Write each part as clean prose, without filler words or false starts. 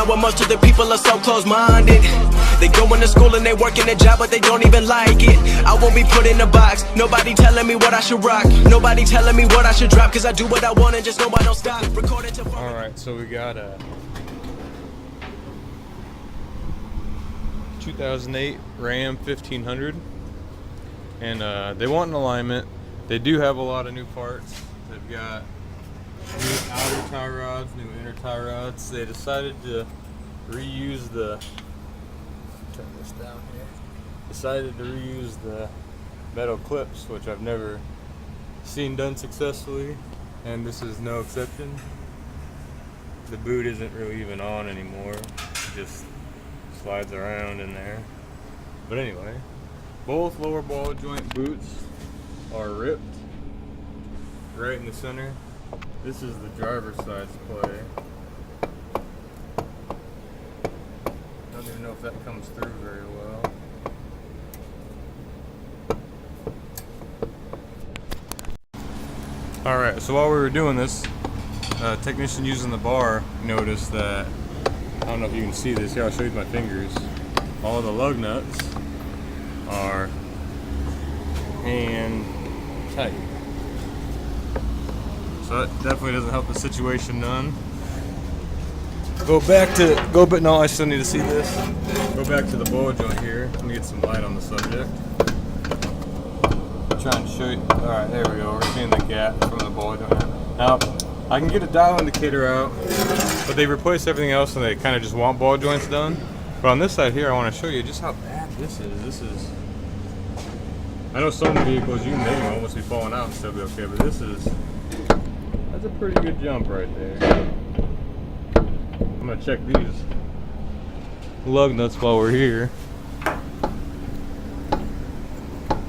how most of the people are so close-minded. They going to school and they working a job, but they don't even like it. I won't be put in a box. Nobody telling me what I should rock. Nobody telling me what I should drop. Cause I do what I want and just know I don't stop. Recorded to. Alright, so we got a 2008 Ram 1500. And they want an alignment. They do have a lot of new parts. They've got new outer tie rods, new inner tie rods. They decided to reuse the, turn this down here, decided to reuse the metal clips, which I've never seen done successfully, and this is no exception. The boot isn't really even on anymore, it just slides around in there. But anyway, both lower ball joint boots are ripped right in the center. This is the driver's side splay. Don't even know if that comes through very well. Alright, so while we were doing this, technician using the bar noticed that, I don't know if you can see this, here I'll show you with my fingers, all the lug nuts are hand tight. So that definitely doesn't help the situation none. No, I still need to see this. Go back to the ball joint here. Let me get some light on the subject. I'm trying to show you. Alright, there we go. We're seeing the gap from the ball joint. Now, I can get a dial indicator out, but they replaced everything else and they kind of just want ball joints done. But on this side here, I want to show you just how bad this is. This is, I know some vehicles you can maybe almost be falling out and still be okay, but this is, that's a pretty good jump right there. I'm gonna check these lug nuts while we're here.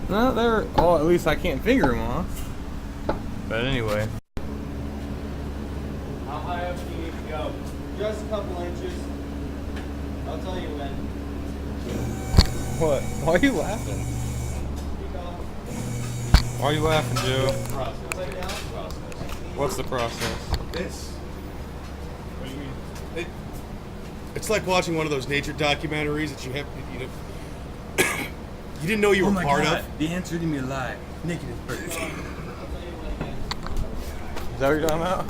No, they're, oh, at least I can't finger them off. But anyway. How high up do you need to go? Just a couple inches. I'll tell you when. What? Why are you laughing? Why are you laughing, Joe? What's the process? This. What do you mean? It's like watching one of those nature documentaries that you have, you know, you didn't know you were part of. The answer to me alive. Naked as birds. Is that what you're talking about?